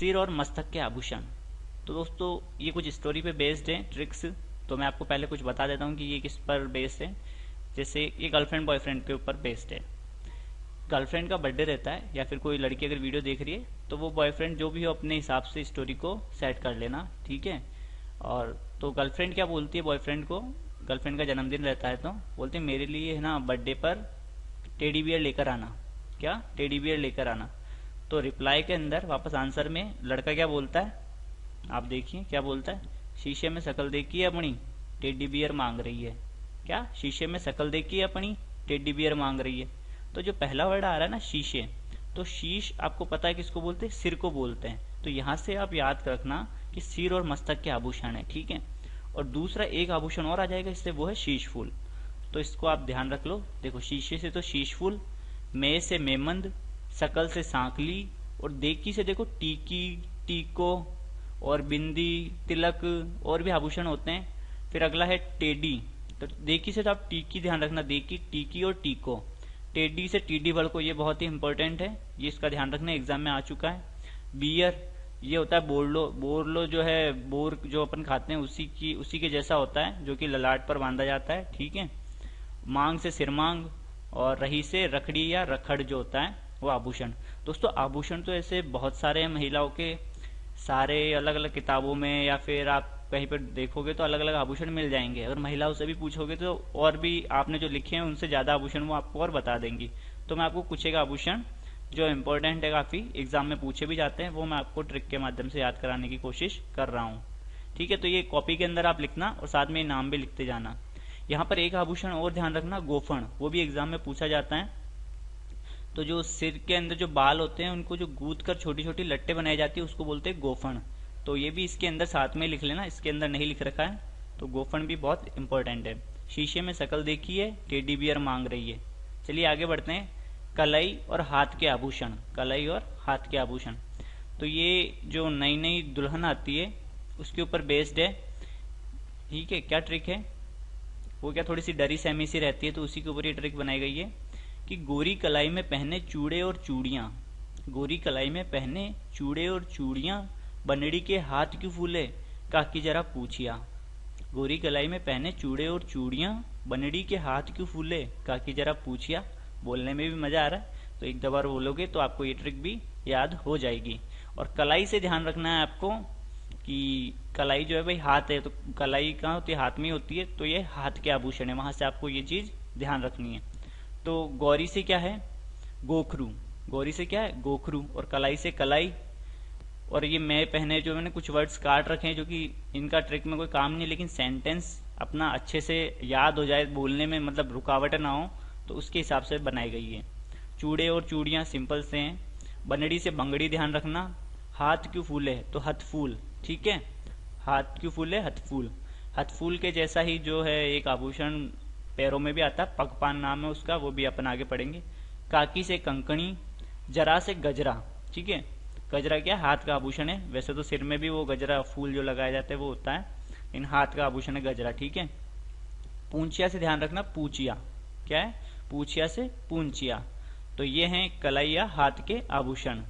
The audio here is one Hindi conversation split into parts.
सिर और मस्तक के आभूषण। तो दोस्तों ये कुछ स्टोरी पे बेस्ड है ट्रिक्स। तो मैं आपको पहले कुछ बता देता हूँ कि ये किस पर बेस्ड है। जैसे ये गर्लफ्रेंड बॉयफ्रेंड के ऊपर बेस्ड है। गर्लफ्रेंड का बर्थडे रहता है या फिर कोई लड़की अगर वीडियो देख रही है तो वो बॉयफ्रेंड जो भी हो अपने हिसाब से स्टोरी को सेट कर लेना, ठीक है। और तो गर्लफ्रेंड क्या बोलती है बॉयफ्रेंड को, गर्लफ्रेंड का जन्मदिन रहता है तो बोलते हैं मेरे लिए है ना बर्थडे पर टेडी बियर लेकर आना। क्या? टेडी बियर लेकर आना। तो रिप्लाई के अंदर वापस आंसर में लड़का क्या बोलता है, आप देखिए क्या बोलता है, शीशे में शक्ल देखी है अपनी, टेडी बियर मांग रही है। क्या? शीशे में शक्ल देखी है अपनी, टेडी बियर मांग रही है। तो जो पहला वर्ड आ रहा है ना शीशे, तो शीश आपको पता है किसको बोलते हैं, सिर को बोलते हैं। तो यहाँ से आप याद रखना कि सिर और मस्तक के आभूषण है, ठीक है। और दूसरा एक आभूषण और आ जाएगा इससे, वो है शीश फूल। तो इसको आप ध्यान रख लो। देखो शीशे से तो शीश फूल, मे से मेमंद, शकल से सांकली, और देखी से देखो टीकी, टीको और बिंदी, तिलक और भी आभूषण होते हैं। फिर अगला है टेडी। तो देखी से तो आप टीकी ध्यान रखना, देखी, टीकी और टीको। टेडी से टीडी वर्ड को, ये बहुत ही इंपॉर्टेंट है, ये इसका ध्यान रखना, एग्जाम में आ चुका है। बियर ये होता है बोरलो। बोरलो जो है बोर जो अपन खाते हैं उसी के जैसा होता है, जो कि ललाट पर बांधा जाता है, ठीक है। मांग से सिरमांग, और रही से रखड़ी या रखड़ जो होता है वो आभूषण। दोस्तों आभूषण तो ऐसे बहुत सारे हैं महिलाओं के, सारे अलग अलग किताबों में या फिर आप कहीं पर देखोगे तो अलग अलग आभूषण मिल जाएंगे। अगर महिलाओं से भी पूछोगे तो और भी आपने जो लिखे हैं उनसे ज्यादा आभूषण वो आपको और बता देंगी। तो मैं आपको कुछ एक आभूषण जो इम्पोर्टेंट है, काफी एग्जाम में पूछे भी जाते हैं, वो मैं आपको ट्रिक के माध्यम से याद कराने की कोशिश कर रहा हूँ, ठीक है। तो ये कॉपी के अंदर आप लिखना और साथ में नाम भी लिखते जाना। यहाँ पर एक आभूषण और ध्यान रखना, गोफण, वो भी एग्जाम में पूछा जाता है। तो जो सिर के अंदर जो बाल होते हैं उनको जो गूंथ कर छोटी छोटी लट्टे बनाई जाती है उसको बोलते हैं गोफण। तो ये भी इसके अंदर साथ में लिख लेना, इसके अंदर नहीं लिख रखा है। तो गोफण भी बहुत इंपॉर्टेंट है। शीशे में शक्ल देखी है, टेडी बियर मांग रही है। चलिए आगे बढ़ते हैं। कलाई और हाथ के आभूषण, कलाई और हाथ के आभूषण। तो ये जो नई नई दुल्हन आती है उसके ऊपर बेस्ड है, ठीक है। क्या ट्रिक है वो, क्या थोड़ी सी डरी सहमी सी रहती है तो उसी के ऊपर ये ट्रिक बनाई गई है कि गोरी कलाई में पहने चूड़े और चूड़ियां, गोरी कलाई में पहने चूड़े और चूड़ियां, बनड़ी के हाथ क्यों फूले, काकी जरा पूछिया। गोरी कलाई में पहने चूड़े और चूड़ियां, बनड़ी के हाथ क्यों फूले, काकी जरा पूछिया। बोलने में भी मजा आ रहा है, तो एक दो बार बोलोगे तो आपको ये ट्रिक भी याद हो जाएगी। और कलाई से ध्यान रखना है आपको कि कलाई जो है भाई हाथ है, तो कलाई कहाँ होती है, हाथ में होती है, तो ये हाथ के आभूषण है, वहां से आपको ये चीज ध्यान रखनी है। तो गौरी से क्या है, गोखरू, गौरी से क्या है, गोखरू, और कलाई से कलाई। और ये मैं पहने, जो मैंने कुछ वर्ड्स काट रखे हैं जो कि इनका ट्रिक में कोई काम नहीं, लेकिन सेंटेंस अपना अच्छे से याद हो जाए, बोलने में मतलब रुकावट ना हो, तो उसके हिसाब से बनाई गई है। चूड़े और चूड़ियां सिंपल से हैं। बनड़ी से बंगड़ी ध्यान रखना। हाथ क्यों फूले, तो हथफूल, ठीक है। हाथ क्यों फूले, हथफूल। हथफूल के जैसा ही जो है एक आभूषण पैरों में भी आता है, पगपान नाम है उसका, वो भी अपन आगे पढ़ेंगे। काकी से कंकणी, जरा से गजरा, ठीक है। गजरा क्या, हाथ का आभूषण है। वैसे तो सिर में भी वो गजरा फूल जो लगाया जाता है वो होता है, इन हाथ का आभूषण है गजरा, ठीक है। पूंछिया से ध्यान रखना, पूचिया, क्या है, पूछिया से पूंछिया। तो ये हैं कलाई या हाथ के आभूषण।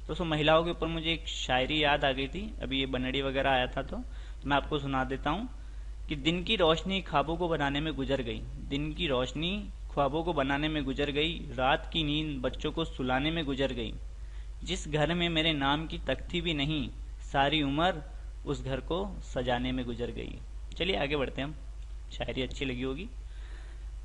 दोस्तों महिलाओं के ऊपर मुझे एक शायरी याद आ गई थी, अभी ये बनड़ी वगैरह आया था तो मैं आपको सुना देता हूँ कि दिन की रोशनी ख्वाबों को बनाने में गुजर गई, दिन की रोशनी ख्वाबों को बनाने में गुजर गई, रात की नींद बच्चों को सुलाने में गुजर गई। जिस घर में मेरे नाम की तख्ती भी नहीं, सारी उम्र उस घर को सजाने में गुजर गई। चलिए आगे बढ़ते हैं हम, शायरी अच्छी लगी होगी।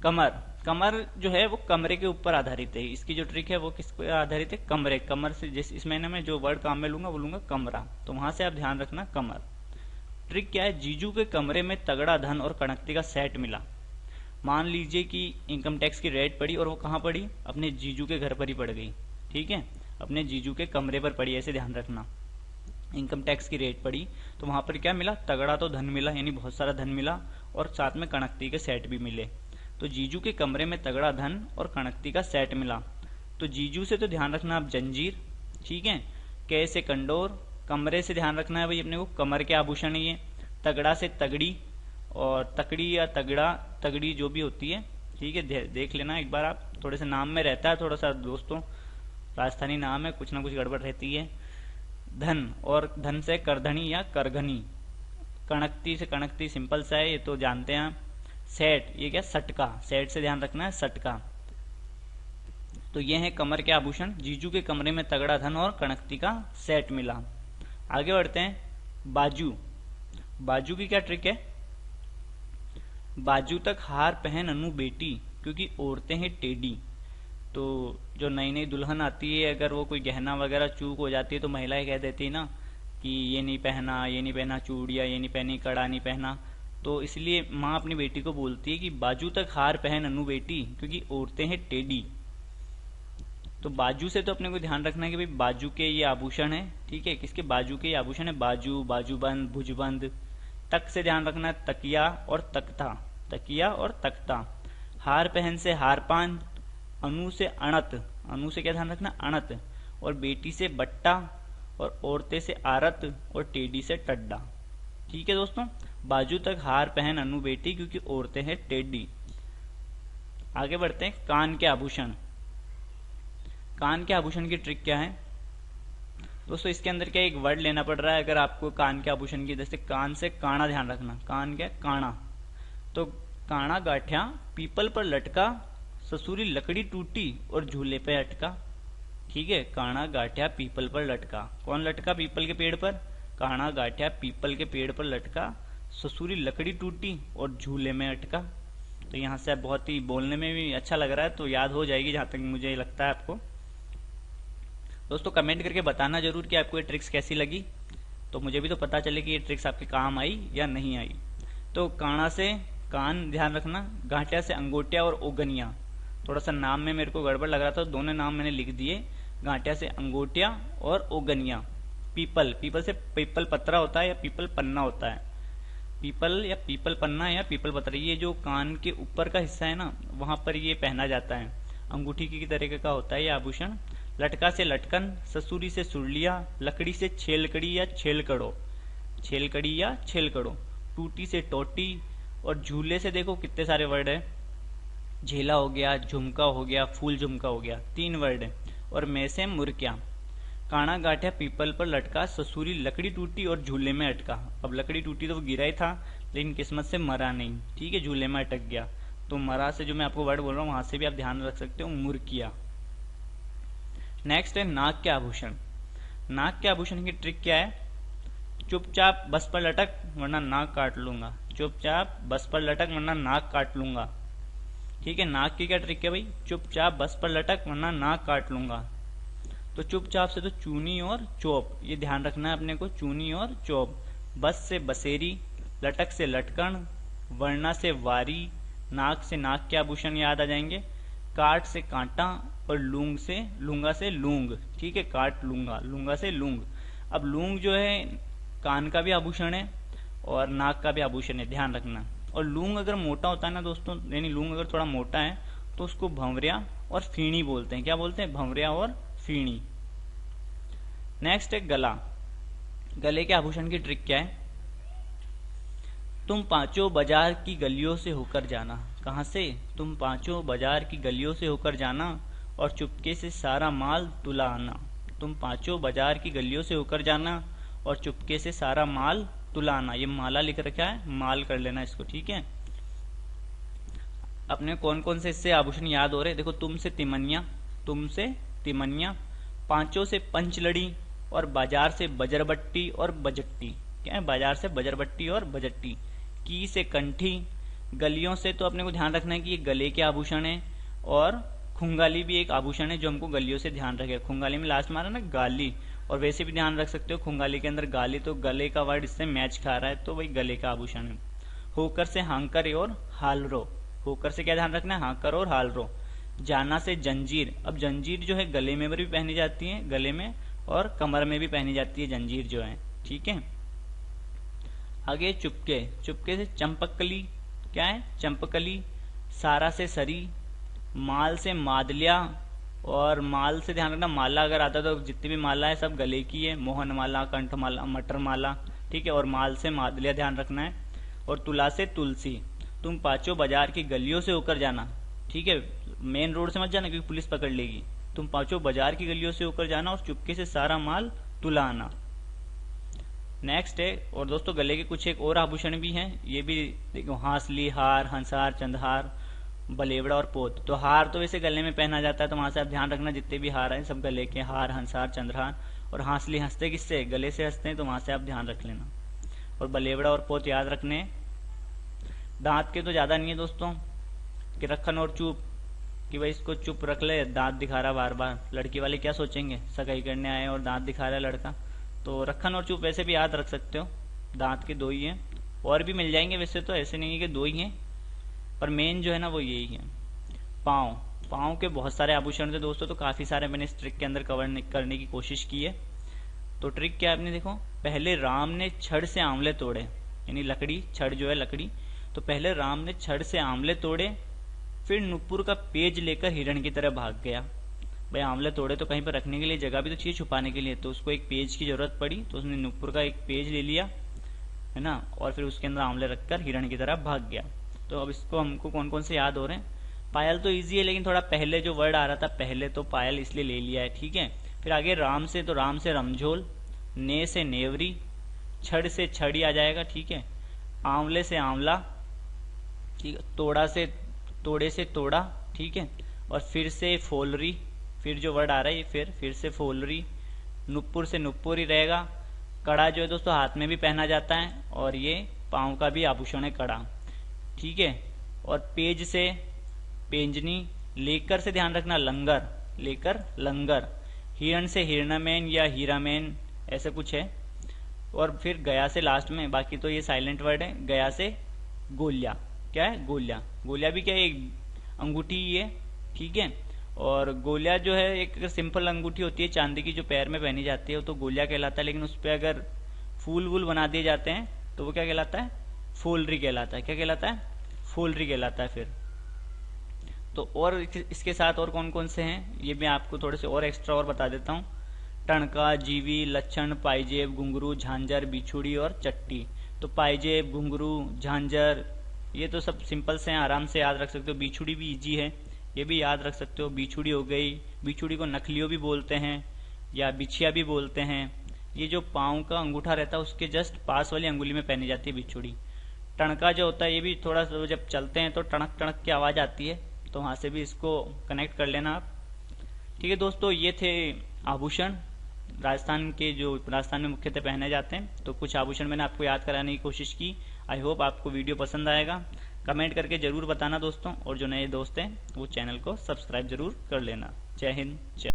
कमर, कमर जो है वो कमरे के ऊपर आधारित है। इसकी जो ट्रिक है वो किस पर आधारित है, कमरे, कमर से, जिस इसमें ना मैं जो वर्ड काम में लूंगा वो लूंगा कमरा, तो वहां से आप ध्यान रखना कमर। ट्रिक क्या है, जीजू के कमरे में तगड़ा धन और कनकती का सेट मिला। मान लीजिए कि इनकम टैक्स की रेड पड़ी और वो कहाँ पड़ी, अपने जीजू के घर पर ही पड़ गई, ठीक है, अपने जीजू के कमरे पर पड़ी, ऐसे ध्यान रखना। इनकम टैक्स की रेट पड़ी तो वहां पर क्या मिला, तगड़ा तो धन मिला, यानी बहुत सारा धन मिला, और साथ में कनकती के सेट भी मिले। तो जीजू के कमरे में तगड़ा धन और कनकती का सेट मिला। तो जीजू से तो ध्यान रखना आप जंजीर, ठीक है। कै से कंडोर, कमरे से ध्यान रखना है भाई अपने को कमर के आभूषण ही है। तगड़ा से तगड़ी, और तकड़ी या तगड़ा, तगड़ी जो भी होती है, ठीक है, देख लेना एक बार आप, थोड़े से नाम में रहता है थोड़ा सा दोस्तों, राजस्थानी नाम है, कुछ ना कुछ गड़बड़ रहती है। धन, और धन से करधनी या करघनी। कणकती से कणकती सिंपल सा है, ये तो जानते हैं आप। सेट, ये क्या, सटका, सेट से ध्यान रखना है, सटका। तो ये है कमर के आभूषण। जीजू के कमरे में तगड़ा धन और कणकती का सेट मिला। आगे बढ़ते हैं। बाजू, बाजू की क्या ट्रिक है। बाजू तक हार पहन अनु बेटी, क्योंकि औरतें हैं टेढ़ी। तो जो नई नई दुल्हन आती है, अगर वो कोई गहना वगैरह चूक हो जाती है तो महिलाएं कह देती है ना कि ये नहीं पहना, ये नहीं पहना चूड़िया, ये नहीं पहनी, कड़ा नहीं पहना। तो इसलिए माँ अपनी बेटी को बोलती है कि बाजू तक हार पहन अनु बेटी, क्योंकि औरतें हैं टेढ़ी। तो बाजू से तो अपने को ध्यान रखना है कि भाई बाजू के ये आभूषण है, ठीक है, किसके, बाजू के ये आभूषण है। बाजू, बाजूबंद, भुजबंद। तक से ध्यान रखना है, तकिया और तख्ता, तकिया और तख्ता। हार पहन से हारपान, अनु से अणत, अनु से क्या ध्यान रखना, अणत, और बेटी से बट्टा, और औरतें से आरत, और टेढ़ी से टड्डा। ठीक है दोस्तों, बाजू तक हार पहन अनु बेटी, क्योंकि औरतें हैं टेढ़ी। आगे बढ़ते हैं। कान के आभूषण। कान के आभूषण की ट्रिक क्या है दोस्तों, इसके अंदर क्या एक वर्ड लेना पड़ रहा है अगर आपको कान के आभूषण की। जैसे कान से काना, ध्यान रखना, कान क्या, काना। तो काना गाठिया पीपल पर लटका, ससुरी लकड़ी टूटी और झूले पे अटका। ठीक है, काना गाठिया पीपल पर लटका। कौन लटका पीपल के पेड़ पर, काना गाठिया पीपल के पेड़ पर लटका, ससुरी लकड़ी टूटी और झूले में अटका। तो यहाँ से बहुत ही बोलने में भी अच्छा लग रहा है, तो याद हो जाएगी जहां तक मुझे लगता है आपको। दोस्तों कमेंट करके बताना जरूर कि आपको ये ट्रिक्स कैसी लगी, तो मुझे भी तो पता चले कि ये ट्रिक्स आपके काम आई या नहीं आई। तो काना से कान ध्यान रखना, गांठिया से अंगोटिया और ओगनिया। थोड़ा सा नाम में मेरे को गड़बड़ लग रहा था, दोनों नाम मैंने लिख दिए, गांठिया से अंगोटिया और ओगनिया। पीपल, पीपल से पीपल पत्रा होता है या पीपल पन्ना होता है, पीपल या पीपल पन्ना या पीपल पत्रा। ये जो कान के ऊपर का हिस्सा है ना, वहां पर ये पहना जाता है, अंगूठी की तरीके का होता है ये आभूषण। लटका से लटकन, ससुरी से सुरलिया, लकड़ी से छेलकड़ी या छेलकड़ो, छेलकड़ी या छेलकड़ो, टूटी से टोटी, और झूले से देखो कितने सारे वर्ड है, झेला हो गया, झुमका हो गया, फूल झुमका हो गया, 3 वर्ड है, और मैं से मुर्किया। काना गाठिया पीपल पर लटका, ससुरी लकड़ी टूटी और झूले में अटका। अब लकड़ी टूटी तो वो गिरा ही था, लेकिन किस्मत से मरा नहीं, ठीक है, झूले में अटक गया। तो मरा से जो मैं आपको वर्ड बोल रहा हूँ वहां से भी आप ध्यान रख सकते हो, मुर्किया। नेक्स्ट है नाक के आभूषण। नाक के आभूषण की ट्रिक क्या है, चुपचाप बस पर लटक वरना नाक काट लूंगा, चुपचाप बस पर लटक वरना नाक काट लूंगा। ठीक है, नाक की क्या ट्रिक है भाई, चुपचाप बस पर लटक वरना नाक काट लूंगा। तो चुपचाप से तो चूनी और चोप, ये ध्यान रखना है अपने को, चूनी और चोप। बस से बसेरी, लटक से लटकन, वरना से वारी, नाक से नाक के आभूषण याद आ जाएंगे, काट से कांटा, और लूंग से लूंगा से लूंग। ठीक है, काट लूंगा, लूंगा से लूंग। अब लूंग जो है कान का भी आभूषण है और नाक का भी आभूषण है, ध्यान रखना। और लूंग अगर मोटा होता है ना दोस्तों, यानी लूंग अगर थोड़ा मोटा है तो उसको भंवरिया और फीणी बोलते हैं। क्या बोलते हैं, भंवरिया और फीणी। नेक्स्ट है गला। गले के आभूषण की ट्रिक क्या है, तुम पांचों बाजार की गलियों से होकर जाना। कहां से, तुम पांचों बाजार की गलियों से होकर जाना और चुपके से सारा माल तुला आना। तुम पांचों बाजार की गलियों से होकर जाना और चुपके से सारा माल तुला आना। ये माला लिख रखा है, माल कर लेना इसको, ठीक है। अपने कौन कौन से इससे आभूषण याद हो रहे, देखो, तुमसे तिमनिया, तुमसे तिमनिया, पांचों से पंचलड़ी, और बाजार से बजरबट्टी और बजट्टी। क्या है, बाजार से बजरबट्टी और बजट्टी। की से कंठी, गलियों से तो अपने को ध्यान रखना है कि ये गले के आभूषण है, और खुंगाली भी एक आभूषण है जो हमको गलियों से ध्यान रखे। खुंगाली में लास्ट मारा ना गाली, और वैसे भी ध्यान रख सकते हो खुंगाली के अंदर गाली, तो गले का वर्ड इससे मैच खा रहा है, तो वही गले का आभूषण है। होकर से हांकर और हालरो, होकर से क्या ध्यान रखना है, हांकर और हालरो। जाना से जंजीर, अब जंजीर जो है गले में भी पहनी जाती है, गले में और कमर में भी पहनी जाती है जंजीर जो है, ठीक है। आगे चुपके, चुपके से चंपकली, क्या है, चंपकली। सारा से सरी, माल से मादलिया, और माल से ध्यान रखना, माला अगर आता तो जितनी भी माला है सब गले की है, मोहन माला, कंठ माला, मटर माला, ठीक है। और माल से मादलिया ध्यान रखना है। और तुला से तुलसी। तुम पांचों बाजार की गलियों से होकर जाना, ठीक है, मेन रोड से मत जाना क्योंकि पुलिस पकड़ लेगी। तुम पांचों बाजार की गलियों से होकर जाना और चुपके से सारा माल तुला आना। नेक्स्ट है, और दोस्तों गले के कुछ एक और आभूषण भी हैं, ये भी देखो, हांसली, हार, हंसहार, चंद्रहार, बलेवड़ा और पोत। तो हार तो वैसे गले में पहना जाता है, तो वहां से आप ध्यान रखना जितने भी हार हैं सब गले के, हार, हंसहार, चंद्रहार। और हांसली हंसते किससे, गले से हंसते हैं, तो वहां से आप ध्यान रख लेना। और बलेवड़ा और पोत याद रखने। दांत के तो ज्यादा नहीं है दोस्तों, कि रखन और चुप, कि भाई इसको चुप रख ले, दांत दिखा रहा बार बार, लड़की वाले क्या सोचेंगे, सगाई करने आए और दांत दिखा रहा है लड़का। तो रखन और चुप वैसे भी याद रख सकते हो, दांत के 2 ही हैं, और भी मिल जाएंगे वैसे, तो ऐसे नहीं है कि 2 ही हैं, पर मेन जो है ना वो यही है। पाँव, पाँव के बहुत सारे आभूषण थे दोस्तों, तो काफी सारे मैंने इस ट्रिक के अंदर कवर करने की कोशिश की है। तो ट्रिक क्या आपने देखो, पहले राम ने छड़ से आंवले तोड़े, यानी लकड़ी, छड़ जो है लकड़ी, तो पहले राम ने छड़ से आंवले तोड़े, फिर नुपुर का पेज लेकर हिरण की तरह भाग गया। भाई आंवले तोड़े तो कहीं पर रखने के लिए जगह भी तो चाहिए छुपाने के लिए, तो उसको एक पेज की जरूरत पड़ी, तो उसने नुपुर का एक पेज ले लिया, है ना, और फिर उसके अंदर आंवले रखकर हिरण की तरह भाग गया। तो अब इसको हमको कौन कौन से याद हो रहे हैं। पायल तो इजी है, लेकिन थोड़ा पहले जो वर्ड आ रहा था पहले, तो पायल इसलिए ले लिया है, ठीक है। फिर आगे राम से, तो राम से रमझोल, ने से नेवरी, छड़ से छड़ी आ जाएगा, ठीक है, आंवले से आंवला, ठीक है, तोड़ा से, तोड़े से तोड़ा, ठीक है, और फिर से फोलरी, फिर जो वर्ड आ रहा है ये फिर से फोलरी, नुपुर से नुपुर ही रहेगा। कड़ा जो है दोस्तों हाथ में भी पहना जाता है, और ये पाँव का भी आभूषण है कड़ा, ठीक है। और पेज से पेंजनी, लेकर से ध्यान रखना लंगर, लेकर लंगर, हिरण से हिरणामेन या हीरामेन, ऐसे कुछ है। और फिर गया से लास्ट में, बाकी तो ये साइलेंट वर्ड है, गया से गोलिया, क्या है, गोलिया, गोलिया भी क्या है, एक अंगूठी ही है, ठीक है। और गोलिया जो है एक सिंपल अंगूठी होती है चांदी की, जो पैर में पहनी जाती है, तो गोलिया कहलाता है। लेकिन उस पर अगर फूल वूल बना दिए जाते हैं तो वो क्या कहलाता है, फूलरी कहलाता है। क्या कहलाता है, फूलरी कहलाता है। फिर तो और इसके साथ और कौन कौन से हैं ये मैं आपको थोड़े से और एक्स्ट्रा और बता देता हूँ। टणका, जीवी, लक्षण, पाइजेब, घुंघरू, झांझर, बिछुड़ी और चट्टी। तो पाइजेब, घुंघरू, झांझर ये तो सब सिंपल से हैं, आराम से याद रख सकते हो। बिछुड़ी भी इजी है, ये भी याद रख सकते हो। बिछुड़ी हो गई, बिछुड़ी को नखलियो भी बोलते हैं या बिछिया भी बोलते हैं। ये जो पाँव का अंगूठा रहता है उसके जस्ट पास वाली अंगुली में पहनी जाती है बिछुड़ी। टणका जो होता है ये भी थोड़ा सा जब चलते हैं तो टणक टणक की आवाज आती है, तो वहां से भी इसको कनेक्ट कर लेना आप। ठीक है दोस्तों, ये थे आभूषण राजस्थान के, जो राजस्थान में मुख्यतः पहने जाते हैं। तो कुछ आभूषण मैंने आपको याद कराने की कोशिश की। आई होप आपको वीडियो पसंद आएगा। कमेंट करके जरूर बताना दोस्तों, और जो नए दोस्त हैं वो चैनल को सब्सक्राइब जरूर कर लेना। जय हिंद, जय